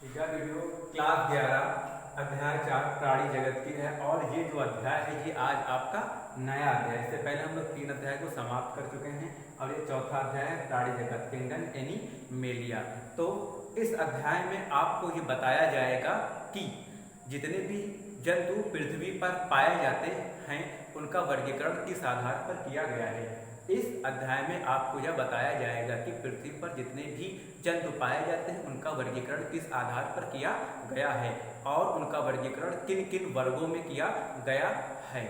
यह video class 11 अध्याय 4 प्राणी जगत की है और ये जो अध्याय है ये आज आपका नया अध्याय। इससे पहले हम लोग 3 अध्याय को समाप्त कर चुके हैं और ये चौथा अध्याय है प्राणी जगत किंगडम एनिमेलिया। तो इस अध्याय में आपको ये बताया जाएगा कि जितने भी जंतु पृथ्वी पर पाए जाते हैं उनका वर्गीकरण किस आधार पर किया गया है। इस अध्याय में आपको यह बताया जाएगा कि पृथ्वी पर जितने भी जंतु पाए जाते हैं उनका वर्गीकरण किस आधार पर किया गया है और उनका वर्गीकरण किन किन वर्गों में किया गया है।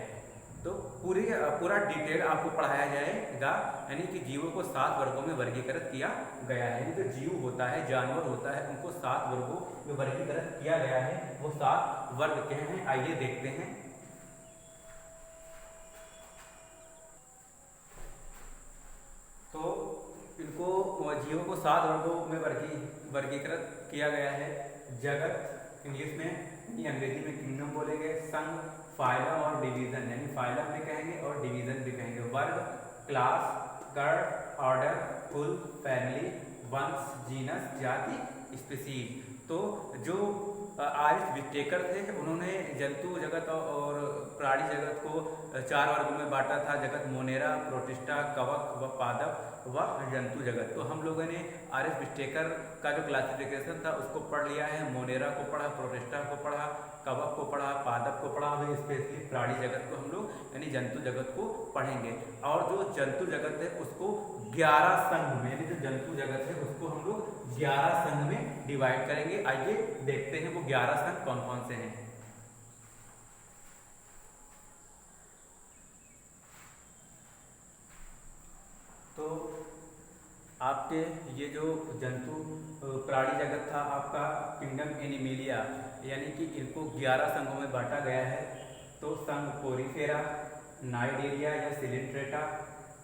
तो पूरा डिटेल आपको पढ़ाया जाएगा, यानी कि जीवों को 7 वर्गों में वर्गीकृत किया गया है। यानी जो जीव होता है, जानवर होता है, उनको 7 वर्गों में वर्गीकृत किया गया है। वो 7 वर्ग क्या हैं, आइए देखते हैं। तो इनको जीवों को 7 वर्गों में वर्गीकृत किया गया है। जगत इंग्लिश में, अंग्रेजी में किंगडम बोलेंगे, संघ, फाइलम और डिवीजन, यानी फाइलम भी कहेंगे और डिवीजन भी कहेंगे। वर्ग, क्लास, गण, ऑर्डर, कुल, फैमिली, वंश, जीनस, जाति, स्पीशीज। तो जो आरिस विटेकर थे उन्होंने जंतु जगत और प्राणी जगत को 4 वर्गों में बांटा था। जगत मोनेरा, प्रोटिस्टा, कवक व पादप व जंतु जगत। तो हम लोगों ने आरिस विटेकर का जो क्लासिफिकेशन था उसको पढ़ लिया है। मोनेरा को पढ़ा, प्रोटिस्टा को पढ़ा, कवक को पढ़ा, पादप को पढ़ा। अभी स्पेशली प्राणी जगत को हम लोग यानी जंतु जगत को पढ़ेंगे। और जो जंतु जगत है उसको 11 संघ में, यानी जो जंतु जगत है उसको हम लोग 11 संघ में डिवाइड करेंगे। आइए देखते हैं वो 11 संघ कौन कौन से हैं। तो आपके ये जो जंतु प्राणी जगत था आपका किंगडम एनिमेलिया, यानी कि इनको 11 संघों में बांटा गया है। तो संघ पोरीफेरा, नाइडेरिया या सिलिंट्रेटा,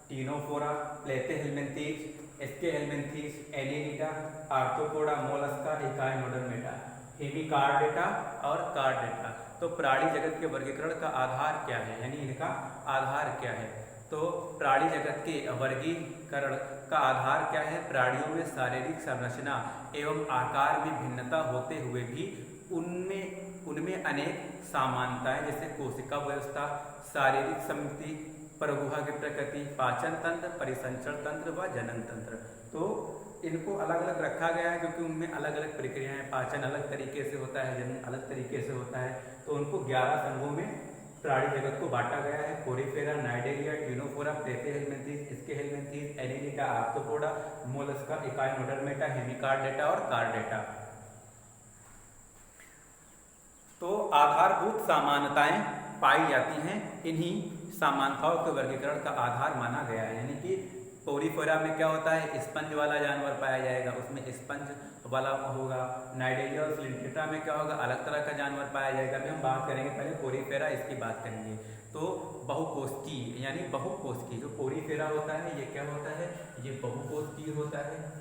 टीनोफोरा, प्लेथेहेल्मिन्थीज, एस्केहेल्मिन्थीज, एलिनिडा, आर्थ्रोपोडा, मोलस्का, एकाइनोडर्मेटा, हेमिकार्डेटा और कार्डेटा। तो प्राणी जगत के वर्गीकरण का आधार क्या है, यानी इनका आधार क्या है। तो प्राणी जगत के वर्गीकरण का आधार क्या है। प्राणियों में शारीरिक संरचना एवं आकार में भिन्नता होते हुए भी उनमें अनेक समानताएं, जैसे कोशिका व्यवस्था, शारीरिक समिति, परगुहा की प्रकृति, पाचन तंत्र, परिसंचरण तंत्र व जनन तंत्र। तो इनको अलग अलग रखा गया है क्योंकि उनमें अलग अलग प्रक्रियाएं, पाचन अलग तरीके से होता है, जनन अलग तरीके से होता है। तो उनको 11 संघों में प्राणी जगत को बांटा गया है। Porifera, Cnidaria, Ctenophora, Platyhelminthes, Aschelminthes, एलिनिडा, आर्थ्रोपोडा, मोलस्का, एकाइनोडर्मेटा, हेमिकार्डेटा और कार्डेटा। तो आधारभूत समानताएं पाई जाती हैं, इन्हीं समानताओं के वर्गीकरण का आधार माना गया है। यानी कि पोरीफेरा में क्या होता है, स्पंज वाला जानवर पाया जाएगा, उसमें स्पंज वाला होगा। नाइडेरिया और सिलिंट्रेटा में क्या होगा, अलग तरह का जानवर पाया जाएगा। अभी हम बात करेंगे, पहले पोरीफेरा इसकी बात करेंगे। तो बहुकोष्ठीय यानी बहुकोष्ठीय जो पोरीफेरा होता है ये क्या होता है, ये बहुकोष्ठीय होता है।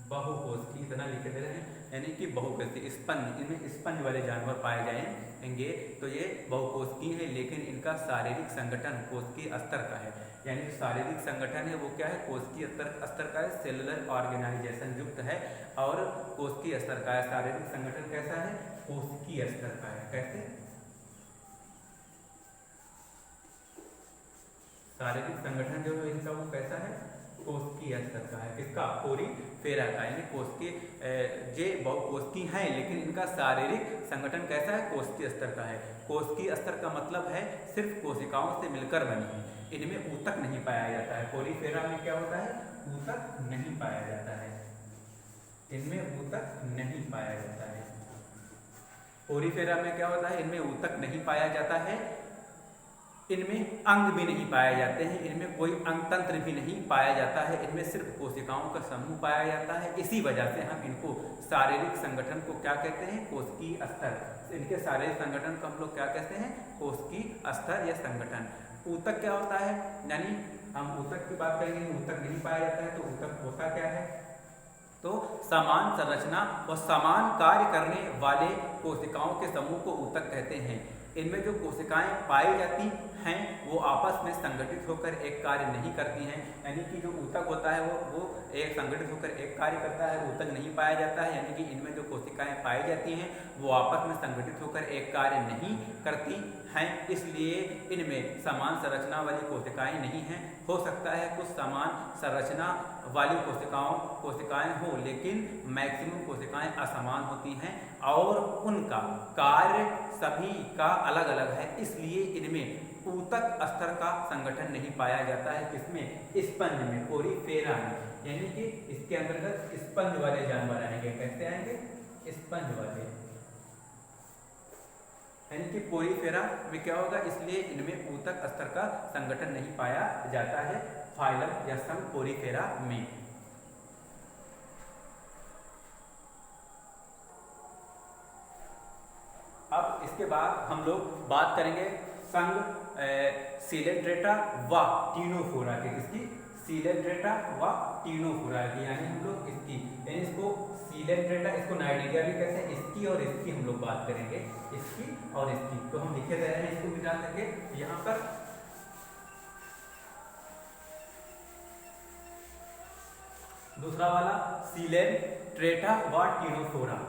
बहुकोष्ठीय इतना लिख दे रहे हैं, यानी कि बहुकोष्ठीय स्पंज, इनमें स्पंज वाले जानवर पाए जाएंगे। तो ये बहुकोष्ठीय है, लेकिन इनका शारीरिक संगठन कोशिकीय स्तर का है। यानी जो शारीरिक संगठन है वो क्या है, कोशिकीय स्तर का है, सेलुलर ऑर्गेनाइजेशन युक्त है और कोशिकीय स्तर का है। शारीरिक संगठन कैसा है, कोशिकीय स्तर का है। कैसे, शारीरिक संगठन जो है इनका वो कैसा है, कोशिकीय स्तर का है। किसका, पोरीफेरा का। यानी कोशिकीय जे बहुकोशिकीय हैं लेकिन इनका शारीरिक संगठन कैसा है, कोशिकीय स्तर का है। कोशिकीय स्तर का मतलब है सिर्फ कोशिकाओं से मिलकर बनी है, इनमें ऊतक नहीं पाया जाता है। पोरीफेरा में क्या होता है, ऊतक नहीं पाया जाता है, इनमें ऊतक नहीं पाया जाता है। पोरीफेरा में क्या होता है, इनमें ऊतक नहीं पाया जाता है, इनमें अंग भी नहीं पाए जाते हैं, इनमें कोई अंग तंत्र भी नहीं पाया जाता है, इनमें सिर्फ कोशिकाओं का समूह पाया जाता है। इसी वजह से हम इनको शारीरिक संगठन को क्या कहते हैं, कोशिकीय स्तर। इनके शारीरिक संगठन को हम लोग क्या कहते हैं, कोशिकीय स्तर या संगठन। ऊतक क्या होता है, यानी हम ऊतक की बात करेंगे, ऊतक नहीं पाया जाता है। तो ऊतक होता क्या है, तो समान संरचना व समान कार्य करने वाले कोशिकाओं के समूह को ऊतक कहते हैं। इनमें जो कोशिकाएं पाई जाती हैं वो आपस में संगठित होकर एक कार्य नहीं करती हैं, यानी कि जो ऊतक होता है वो एक संगठित होकर एक कार्य करता है, ऊतक नहीं पाया जाता है, यानी कि इनमें जो कोशिकाएं पाई जाती हैं वो आपस में संगठित होकर एक कार्य नहीं करती हैं, इसलिए इनमें समान संरचना वाली कोशिकाएं नहीं हैं। हो सकता है कुछ समान संरचना वाली कोशिकाएं हो, लेकिन मैक्सिमम कोशिकाएं असमान होती हैं और उनका कार्य सभी का अलग अलग है, इसलिए इनमें ऊतक स्तर का संगठन नहीं पाया जाता है। किसमें? स्पंज में, पोरीफेरा में, यानी कि इसके अंतर्गत स्पंज वाले जानवर आएंगे। कैसे आएंगे? स्पंज वाले, यानी कि पोरीफेरा में क्या होगा, इसलिए इनमें ऊतक स्तर का संगठन नहीं पाया जाता है फाइलम या संघ पोरीफेरा में। अब इसके बाद हम लोग बात करेंगे संघ सीलेंट्रेटा व टीनोफोरा की। किसकी? सीलेंट्रेटा व टीनोफोरा की, यानी हम लोग इसकी, यानी इसको सीलेंट्रेटा, इसको नाइडीरिया भी कहते हैं, इसकी और इसकी हम लोग बात करेंगे, इसकी और इसकी। तो हम लिखे दे रहे हैं इसको मिटा करके यहाँ पर। दूसरा वाला सीलेंट्रेटा व टीनोफोरा।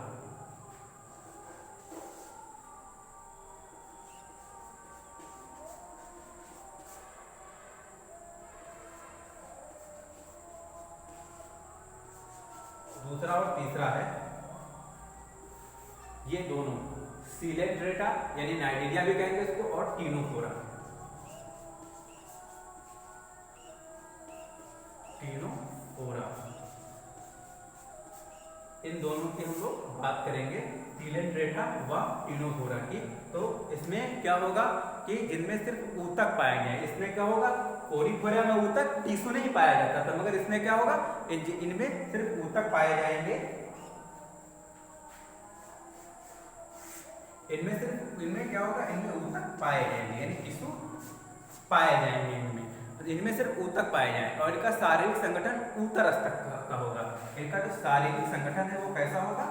दूसरा और तीसरा है ये दोनों, सीलेंट्रेटा यानी नाइडीरिया भी कहेंगे इसको, और टीनोफोरा, टीनोफोरा, इन दोनों की हम लोग बात करेंगे, सीलेंट्रेटा व टीनोफोरा की। तो इसमें क्या होगा कि जिनमें सिर्फ ऊतक पाया गया, इसमें क्या होगा, पोरीफेरा में ऊतक टिश्यू नहीं पाया जाता था, मगर इसमें क्या होगा, इनमें सिर्फ ऊतक पाए जाएंगे, इनमें क्या होगा, इनमें ऊतक पाए जाएंगे, यानी टिश्यू पाए जाएंगे, इनमें सिर्फ ऊतक पाए जाएंगे और इनका शारीरिक संगठन ऊतर स्तर का होगा। इनका जो शारीरिक संगठन है वो कैसा होगा,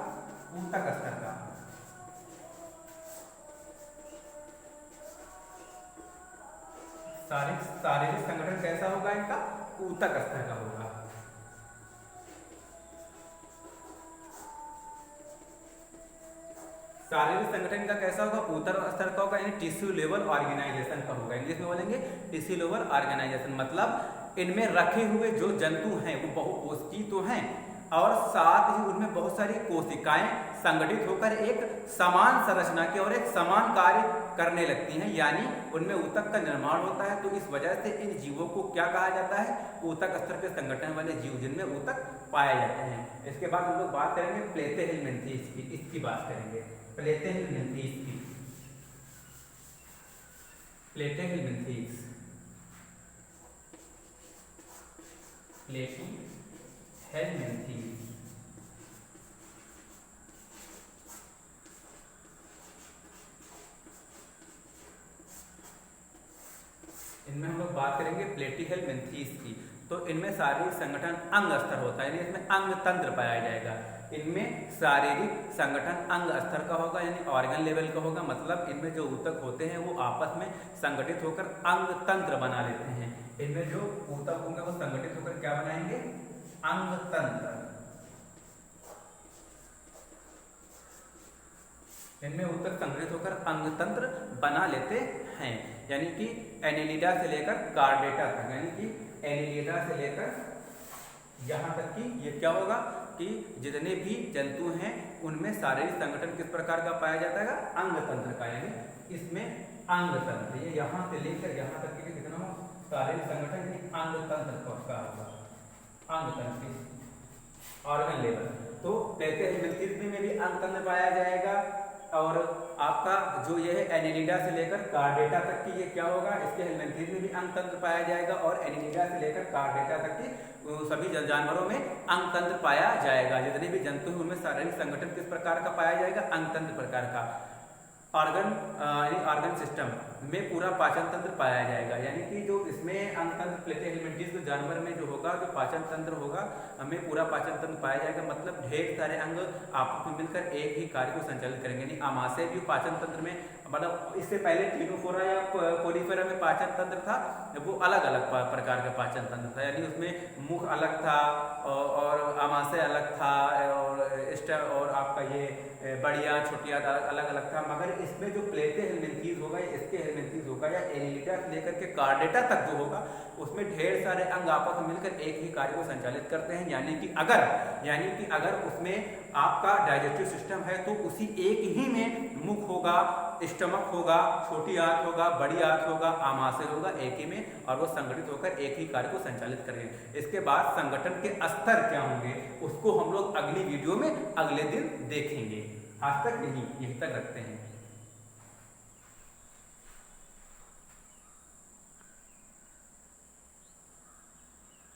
ऊतक स्तर का। शारीरिक संगठन कैसा होगा इनका, ऊतक स्तर का होगा। शारीरिक संगठन का कैसा होगा, ऊतर स्तर का होगा, यानी टिश्यू लेवल ऑर्गेनाइजेशन का होगा। इंग्लिश में बोलेंगे टिश्यू लेवल ऑर्गेनाइजेशन, मतलब इनमें रखे हुए जो जंतु हैं वो बहुकोशिकीय तो हैं और साथ ही उनमें बहुत सारी कोशिकाएं संगठित होकर एक समान संरचना के और एक समान कार्य करने लगती हैं, यानी उनमें ऊतक का निर्माण होता है। तो इस वजह से इन जीवों को क्या कहा जाता है, ऊतक स्तर के संगठन वाले जीव, जिनमें ऊतक पाए जाते हैं। इसके बाद हम लोग बात करेंगे प्लेथेहेलमिन्थेस की, इसकी बात करेंगे, प्लेथेहेलमिन्थेस की, प्लेथेहेलमिन्थेस, प्लेथेहेलमिन्थेस। इनमें हम लोग बात करेंगे प्लेथेहेलमिन्थेस की। तो इनमें शारीरिक संगठन अंग स्तर होता है, यानी इसमें अंग तंत्र पाया जाएगा। इनमें शारीरिक संगठन अंग स्तर का होगा, यानी ऑर्गन लेवल का होगा, मतलब इनमें जो ऊतक होते हैं वो आपस में संगठित होकर अंग तंत्र बना लेते हैं। इनमें जो ऊतक होंगे वो संगठित होकर क्या बनाएंगे, अंग तंत्र। इनमें ऊतक संगठित होकर अंग तंत्र बना लेते हैं, यानी कि एनेलिडा से लेकर कार्डेटा तक, यानी कि एनेलिडा से लेकर यहाँ तक कि ये क्या होगा कि जितने भी जंतु हैं उनमें शारीरिक संगठन किस प्रकार का पाया जाता है, अंग तंत्र का, यानी इसमें अंग तंत्र, ये यहाँ से लेकर यहाँ तक के कितना हो, शारीरिक संगठन अंग तंत्र का होगा, अंग तंत्र, ऑर्गन लेवल। तो प्लेथेहेलमिन्थेस में भी अंग तंत्र पाया जाएगा और आपका जो ये है एनेलिडा से लेकर कार्डेटा तक की, ये क्या होगा, इसके हेलमिन्थेस में भी अंग तंत्र पाया जाएगा और एनेलिडा से लेकर कार्डेटा तक की सभी जानवरों में अंग तंत्र पाया जाएगा। जितने भी जंतु हैं उनमें शारीरिक संगठन किस प्रकार का पाया जाएगा, अंग तंत्र प्रकार का। ऑर्गन यानी ऑर्गन सिस्टम में पूरा पाचन तंत्र पाया जाएगा। यानी कि जो इसमें अंग तंत्र प्लेटे एलिमेंट्रीज जो जानवर में जो होगा, जो पाचन तंत्र होगा, हमें पूरा पाचन तंत्र पाया जाएगा। मतलब ढेर सारे अंग आपस में मिलकर एक ही कार्य को संचालित करेंगे। यानी आमाशय भी पाचन तंत्र में, मतलब इससे पहले क्लिनोफोरा या कोलिफेरा में पाचन तंत्र था, वो अलग अलग प्रकार का पाचन तंत्र था। यानी उसमें मुख अलग था और आमाशय अलग था और आपका ये बढ़िया छोटिया अलग अलग था। मगर इसमें जो प्लेटे हेलमिंथीज होगा या इसके हेलमिंथीज होगा या एनिलिडा से लेकर के कार्डेटा तक जो होगा, उसमें ढेर सारे अंग आपस में मिलकर एक ही कार्य को संचालित करते हैं। यानी कि अगर उसमें आपका डाइजेस्टिव सिस्टम है तो उसी एक ही में मुख होगा, स्टमक होगा, छोटी आंत होगा, बड़ी आंत होगा, आमाशय होगा, एक ही में, और वो संगठित होकर एक ही कार्य को संचालित करेंगे। इसके बाद संगठन के स्तर क्या होंगे उसको हम लोग अगली वीडियो में अगले दिन देखेंगे। आज तक यहीं तक रखते हैं।